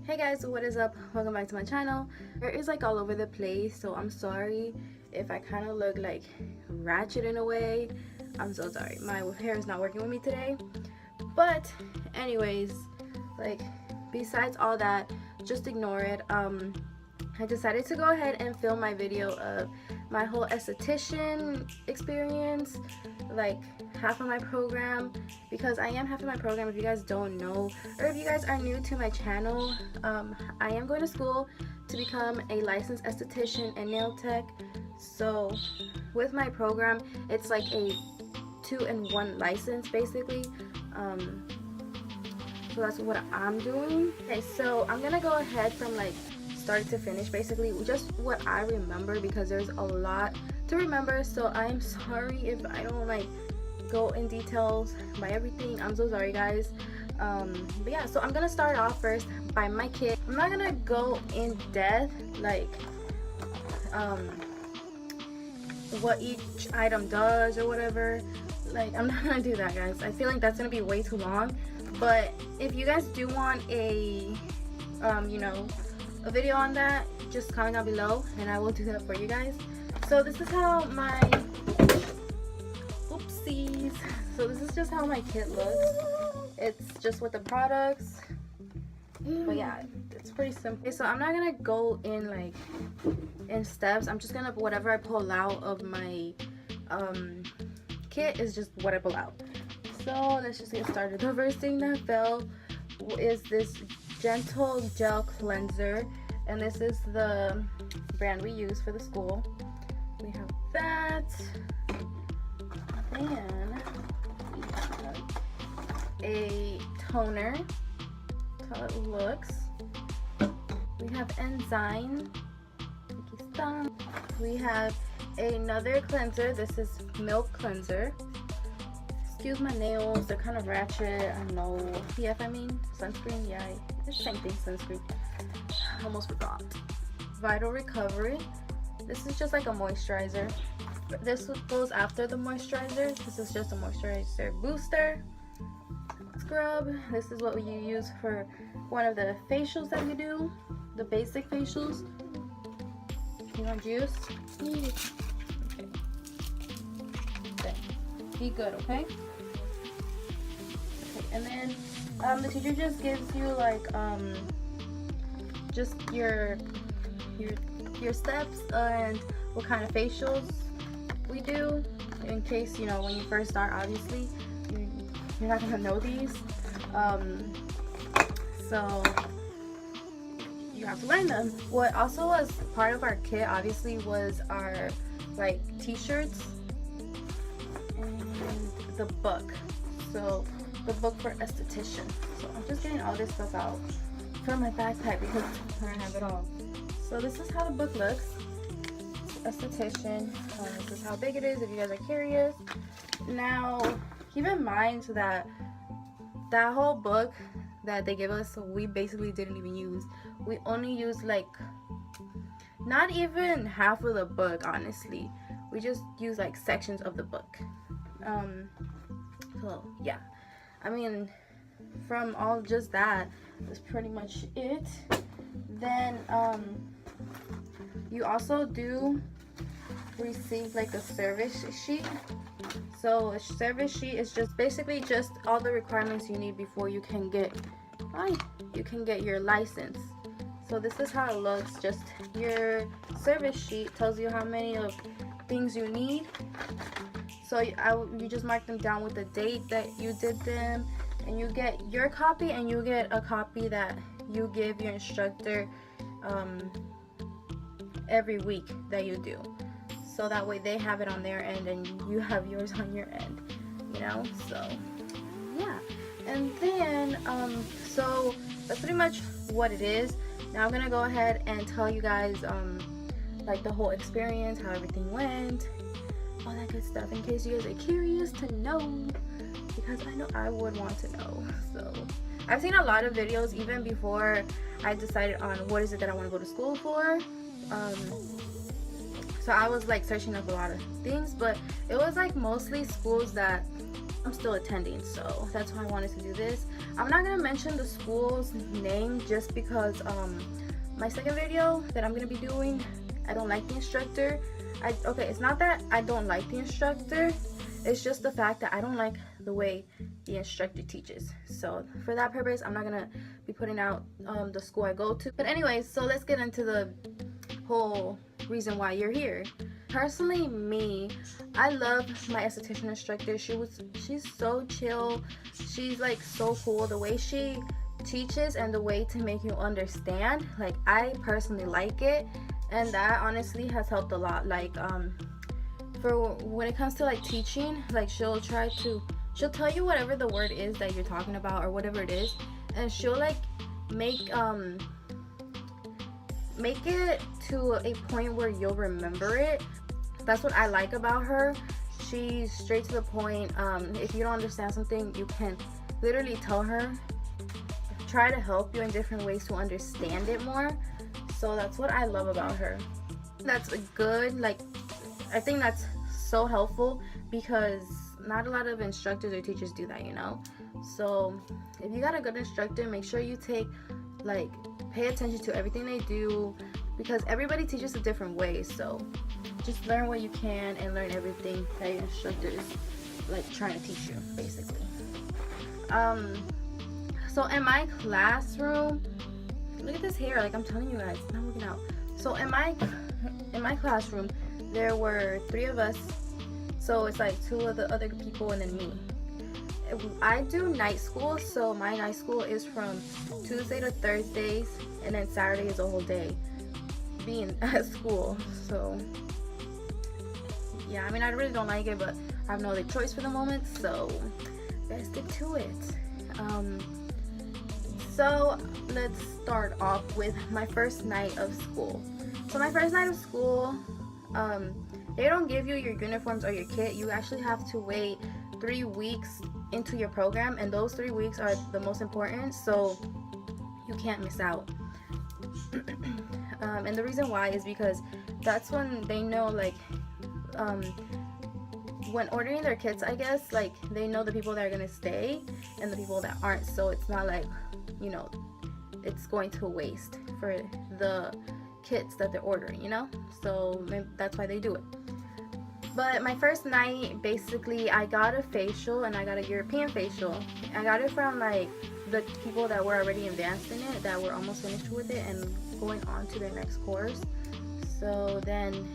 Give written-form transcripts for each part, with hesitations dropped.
Hey guys, what is up? Welcome back to my channel. Hair is like all over the place, so I'm sorry if I kind of look like ratchet in a way. I'm so sorry. My hair is not working with me today. But anyways, like besides all that, just ignore it. I decided to go ahead and film my video of my whole esthetician experience, like half of my program, because I am half of my program. If you guys don't know, or if you guys are new to my channel, I am going to school to become a licensed esthetician and nail tech. So with my program, it's like a 2-in-1 license basically. So that's what I'm doing. Okay, so I'm gonna go ahead from like start to finish, basically just what I remember, because there's a lot to remember. So I am sorry if I don't like go in details by everything. I'm so sorry guys. But yeah, so I'm gonna start off first by my kit. I'm not gonna go in depth like what each item does or whatever. Like, I'm not gonna do that, guys. I feel like that's gonna be way too long. But if you guys do want a you know, a video on that, just comment down below and I will do that for you guys. So this is how my oopsies. So this is just how my kit looks. It's just with the products. But yeah, it's pretty simple. Okay, so I'm not gonna go in like in steps. I'm just gonna, whatever I pull out of my kit is just what I pull out. So let's just get started. The first thing that fell is this gentle gel cleanser, and this is the brand we use for the school. We have that, and we have a toner. That's how it looks. We have enzyme. We have another cleanser. This is milk cleanser. Excuse my nails, they're kind of ratchet. I know. PF, I mean sunscreen. Yeah, it's the same thing, sunscreen. Almost forgot. Vital Recovery. This is just like a moisturizer. This goes after the moisturizer. This is just a moisturizer booster. Scrub. This is what you use for one of the facials that you do, the basic facials. You want juice? Okay. Be good, okay? And then the teacher just gives you like just your steps and what kind of facials we do, in case, you know, when you first start, obviously you're not gonna know these, so you have to learn them. What also was part of our kit, obviously, was our like t-shirts and the book. So the book for esthetician. So I'm just getting all this stuff out from my backpack because I don't have it all. So this is how the book looks. It's esthetician. This is how big it is if you guys are curious. Now keep in mind that that whole book that they give us, we basically didn't even use. We only used like not even half of the book, honestly. We just used like sections of the book. So yeah, I mean, from all just that, that's pretty much it. Then you also do receive like a service sheet. So a service sheet is just basically just all the requirements you need before you can get your license. So this is how it looks. Just your service sheet tells you how many of things you need. So you just mark them down with the date that you did them, and you get your copy, and you get a copy that you give your instructor every week that you do. So that way they have it on their end and you have yours on your end, you know. So yeah, and then so that's pretty much what it is. Now I'm gonna go ahead and tell you guys like the whole experience, how everything went, all that good stuff, in case you guys are curious to know, because I know I would want to know. So I've seen a lot of videos even before I decided on what is it that I want to go to school for. So I was like searching up a lot of things, but it was like mostly schools that I'm still attending, so that's why I wanted to do this. I'm not gonna mention the school's name just because my second video that I'm gonna be doing, I don't like the instructor. Okay, it's not that I don't like the instructor, it's just the fact that I don't like the way the instructor teaches. So for that purpose, I'm not gonna be putting out the school I go to. But anyways, so let's get into the whole reason why you're here. Personally, me, I love my esthetician instructor. She's so chill. She's like so cool. The way she teaches and the way to make you understand, like, I personally like it, and that honestly has helped a lot. Like for when it comes to like teaching, like she'll tell you whatever the word is that you're talking about or whatever it is, and she'll like make it to a point where you'll remember it. That's what I like about her. She's straight to the point. If you don't understand something, you can literally tell her, try to help you in different ways to understand it more. So that's what I love about her. That's good. Like, I think that's so helpful because not a lot of instructors or teachers do that, you know. So if you got a good instructor, make sure you pay attention to everything they do, because everybody teaches a different way. So just learn what you can and learn everything that your instructor is like trying to teach you, basically. So in my classroom, look at this hair, like I'm telling you guys, it's not working out. So in my classroom, there were 3 of us. So it's like 2 of the other people and then me. I do night school, so my night school is from Tuesday to Thursdays, and then Saturday is a whole day being at school. So yeah, I mean, I really don't like it, but I have no other choice for the moment, so let's get to it. So let's start off with my first night of school. So my first night of school, they don't give you your uniforms or your kit. You actually have to wait 3 weeks into your program, and those 3 weeks are the most important, so you can't miss out. And the reason why is because that's when they know, like, when ordering their kits, I guess, like, they know the people that are gonna stay and the people that aren't, so it's not like, you know, it's going to waste for the kits that they're ordering, you know. So that's why they do it. But my first night, basically, I got a facial, and I got a European facial. I got it from like the people that were already advanced in it, that were almost finished with it and going on to their next course. So then,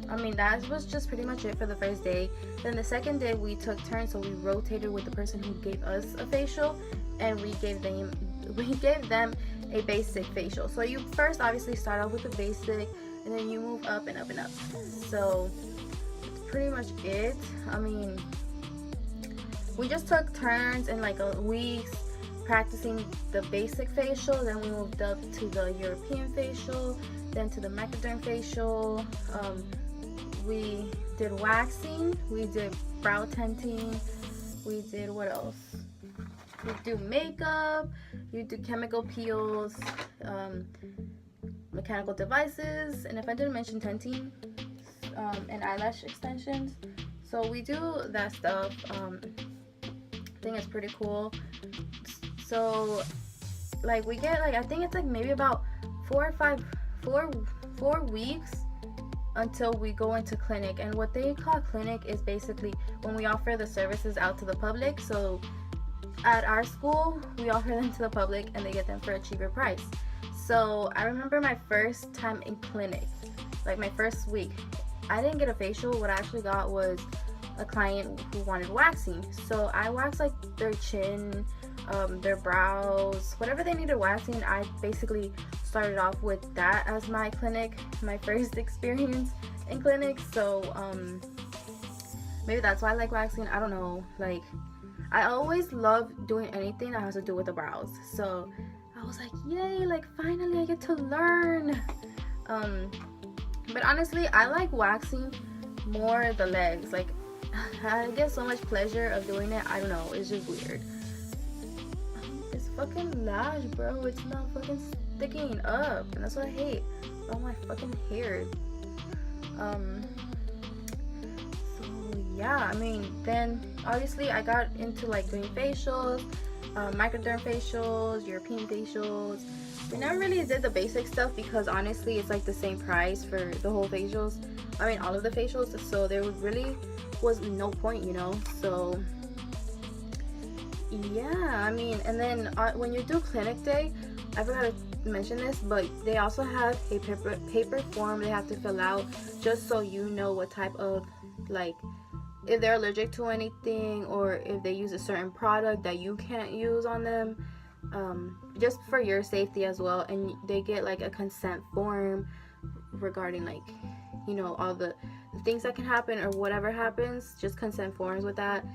I mean, that was just pretty much it for the first day. Then the second day we took turns, so we rotated with the person who gave us a facial, and we gave them a basic facial. So you first obviously start off with the basic, and then you move up and up and up. So pretty much it. I mean, we just took turns in like a week practicing the basic facial, then we moved up to the European facial, then to the Microderm facial. We did waxing, we did brow tinting, we did what else? You do makeup, you do chemical peels, mechanical devices, and if I didn't mention tinting, and eyelash extensions. So we do that stuff. I think it's pretty cool. So like we get like, I think it's like maybe about 4 weeks until we go into clinic. And what they call clinic is basically when we offer the services out to the public. So at our school, we offer them to the public and they get them for a cheaper price. So I remember my first time in clinic, like my first week, I didn't get a facial. What I actually got was a client who wanted waxing. So I waxed like their chin, their brows, whatever they needed waxing. I basically started off with that as my clinic, my first experience in clinic. So maybe that's why I like waxing. I don't know. Like, I always love doing anything that has to do with the brows. So I was like, yay, like finally I get to learn. But honestly, I like waxing more the legs. Like, I get so much pleasure of doing it. I don't know, it's just weird. This fucking lash, bro, it's not fucking sticking up, and that's what I hate about my fucking hair. So yeah, I mean, then obviously I got into like doing facials, microderm facials, European facials. We never really did the basic stuff because honestly it's like the same price for the whole facials. I mean all of the facials, so there really was no point, you know. So yeah, I mean, and then when you do clinic day, I forgot to mention this, but they also have a paper form they have to fill out just so you know what type of, like, if they're allergic to anything or if they use a certain product that you can't use on them, just for your safety as well. And they get like a consent form regarding, like, you know, all the things that can happen or whatever happens, just consent forms with that,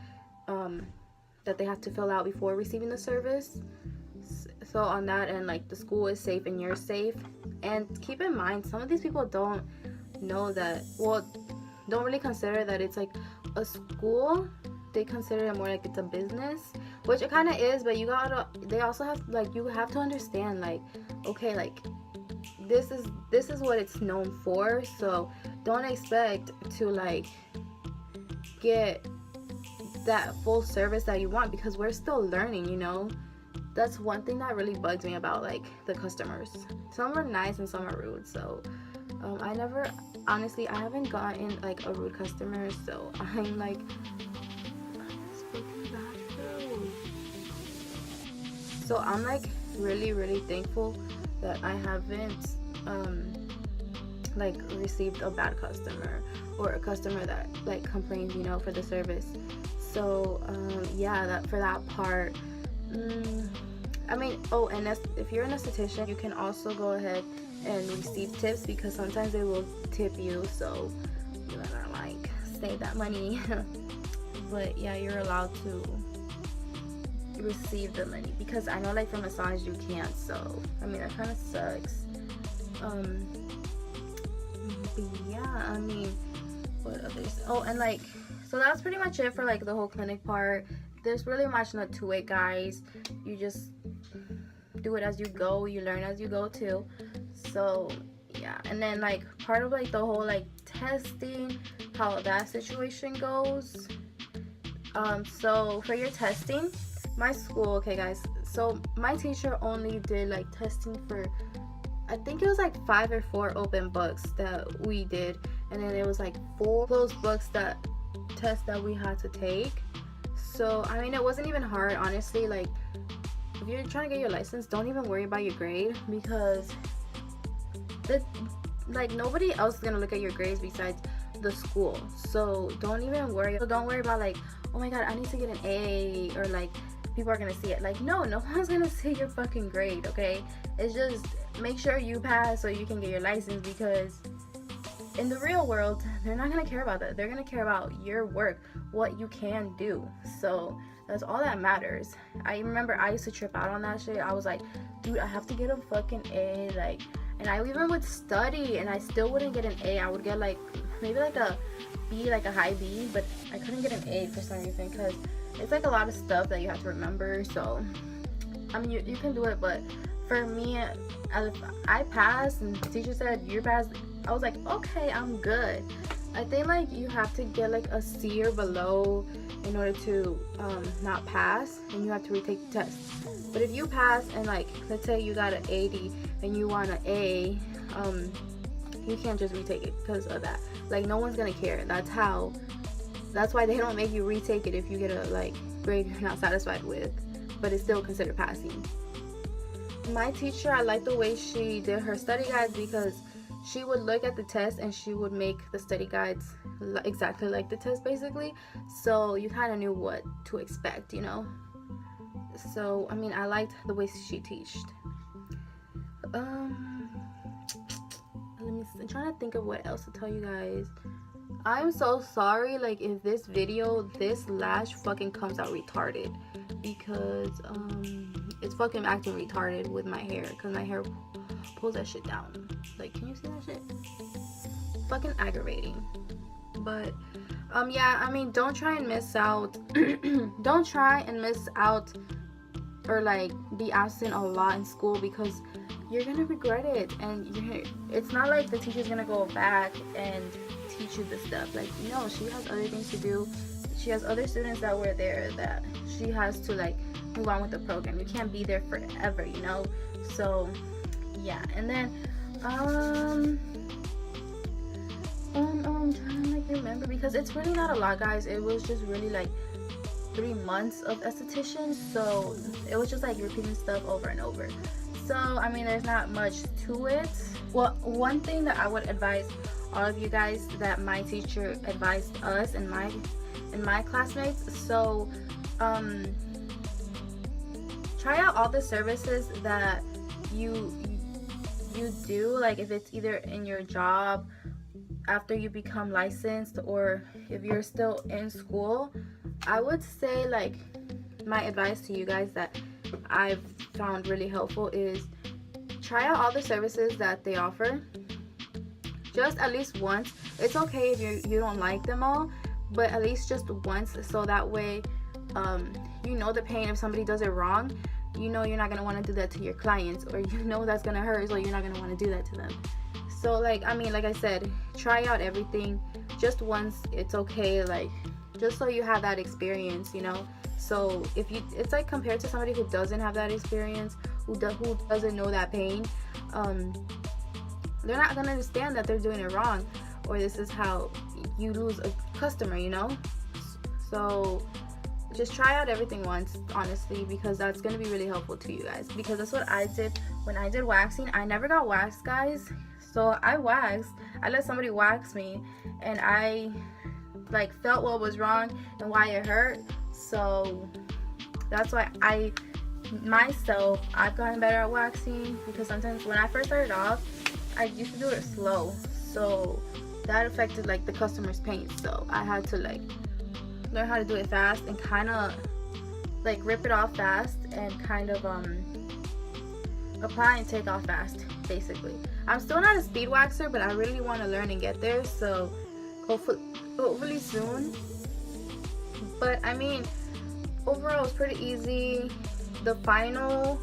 that they have to fill out before receiving the service. So on that end, like, the school is safe and you're safe. And keep in mind, some of these people don't know that, well, don't really consider that it's like a school. They consider it more like it's a business, which it kind of is, but they also have, like, you have to understand, like, okay, like, this is what it's known for, so don't expect to, like, get that full service that you want, because we're still learning, you know. That's one thing that really bugs me about, like, the customers. Some are nice and some are rude, so honestly, I haven't gotten like a rude customer, so I'm like, so I'm like really thankful that I haven't like received a bad customer or a customer that like complains, you know, for the service. So yeah, that for that part. I mean, oh, and if you're an esthetician, you can also go ahead and receive tips, because sometimes they will tip you, so you gotta like save that money. But yeah, you're allowed to receive the money, because I know, like, for massage you can't, so I mean that kind of sucks. But yeah, I mean, what others? Oh, and like, so that's pretty much it for like the whole clinic part. There's really much not to it, guys. You just do it as you go, you learn as you go too. So yeah, and then like part of like the whole like testing, how that situation goes. So for your testing, my school, okay guys, so my teacher only did like testing for, I think it was like 5 or 4 open books that we did, and then it was like 4 closed books that test that we had to take. So I mean, it wasn't even hard, honestly. Like, if you're trying to get your license, don't even worry about your grade, because like nobody else is gonna look at your grades besides the school. So don't even worry. So don't worry about like, oh my god, I need to get an A, or like people are gonna see it. Like, no one's gonna see your fucking grade, okay? It's just make sure you pass so you can get your license, because in the real world they're not gonna care about that. They're gonna care about your work, what you can do. So that's all that matters. I remember I used to trip out on that shit. I was like, dude, I have to get a fucking A, like, and I even would study and I still wouldn't get an A. I would get like maybe like a B, like a high B, but I couldn't get an A for some reason, because it's like a lot of stuff that you have to remember. So I mean, you can do it, but for me, I passed and the teacher said you're passed, I was like, okay, I'm good. I think like you have to get like a C or below in order to not pass, and you have to retake the test. But if you pass and like, let's say you got an 80 and you want an A, you can't just retake it because of that. Like, no one's gonna care. That's why they don't make you retake it if you get a like grade you're not satisfied with, but it's still considered passing. My teacher, I like the way she did her study guides, because she would look at the test and she would make the study guides exactly like the test, basically, so you kind of knew what to expect, you know. So I mean, I liked the way she taught. I'm trying to think of what else to tell you guys. I'm so sorry, like, if this lash fucking comes out retarded, because it's fucking acting retarded with my hair, because my hair pulls that shit down. Like, can you see that shit? Fucking aggravating. But yeah, I mean, don't try and miss out or like be absent a lot in school, because you're gonna regret it. And it's not like the teacher's gonna go back and teach you the stuff. Like, no, she has other things to do. She has other students that were there that she has to like move on with the program. You can't be there forever, you know. So yeah. And then I'm trying to like remember, because it's really not a lot, guys. It was just really like 3 months of esthetician, so it was just like repeating stuff over and over. So I mean, there's not much to it. Well, one thing that I would advise all of you guys, that my teacher advised us and my classmates, so try out all the services that you do, like if it's either in your job after you become licensed, or if you're still in school. I would say, like, my advice to you guys that I've found really helpful is try out all the services that they offer, just at least once. It's okay if you don't like them all, but at least just once, so that way you know the pain if somebody does it wrong. You know you're not going to want to do that to your clients, or you know that's going to hurt, so you're not going to want to do that to them. So like, I mean, like I said, try out everything just once. It's okay, like, just so you have that experience, you know. So if you, it's like compared to somebody who doesn't have that experience, who doesn't know that pain, they're not going to understand that they're doing it wrong, or this is how you lose a customer, you know. So just try out everything once, honestly, because that's going to be really helpful to you guys, because that's what I did when I did waxing. I never got waxed, guys. So I waxed, I let somebody wax me, and I like felt what was wrong and why it hurt. So that's why I've gotten better at waxing, because sometimes when I first started off, I used to do it slow, so that affected like the customer's pain. So I had to like learn how to do it fast and kind of like rip it off fast, and kind of apply and take off fast, basically. I'm still not a speed waxer, but I really want to learn and get there, so hopefully soon. But I mean, overall it's pretty easy. The final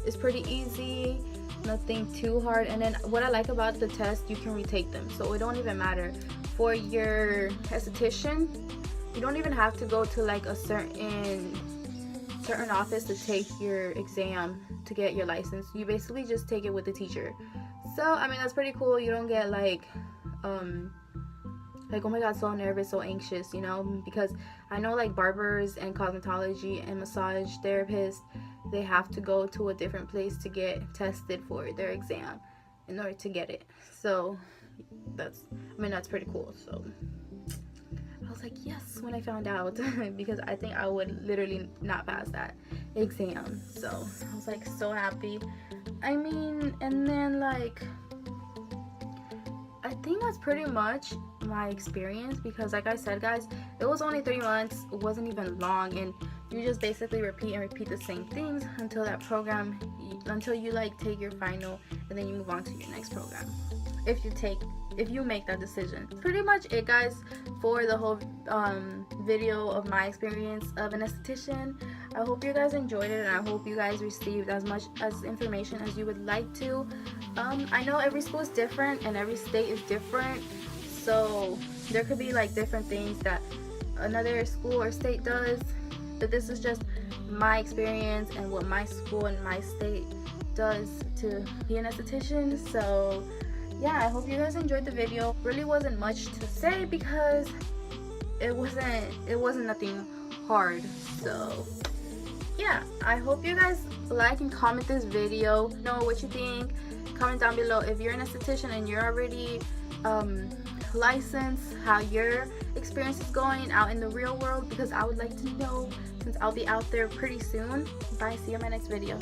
is pretty easy, nothing too hard. And then what I like about the test, you can retake them, so it don't even matter. For your esthetician, you don't even have to go to like a certain office to take your exam to get your license. You basically just take it with the teacher. So I mean, that's pretty cool. You don't get like oh my god, so nervous, so anxious, you know, because I know like barbers and cosmetology and massage therapists, they have to go to a different place to get tested for their exam in order to get it. So that's pretty cool. So I was like, yes, when I found out, because I think I would literally not pass that exam. So I was like so happy. I mean, and then like, I think that's pretty much my experience, because like I said, guys, it was only 3 months. It wasn't even long, and you just basically repeat the same things until that program, until you like take your final, and then you move on to your next program, if you make that decision. Pretty much it, guys, for the whole video of my experience of an esthetician. I hope you guys enjoyed it, and I hope you guys received as much as information as you would like to. I know every school is different and every state is different, so there could be like different things that another school or state does, but this is just my experience and what my school and my state does to be an esthetician. So yeah, I hope you guys enjoyed the video. Really wasn't much to say because it wasn't nothing hard. So yeah, I hope you guys like and comment this video. Know what you think. Comment down below if you're an esthetician and you're already licensed, how your experience is going out in the real world, because I would like to know, since I'll be out there pretty soon. Bye, see you in my next video.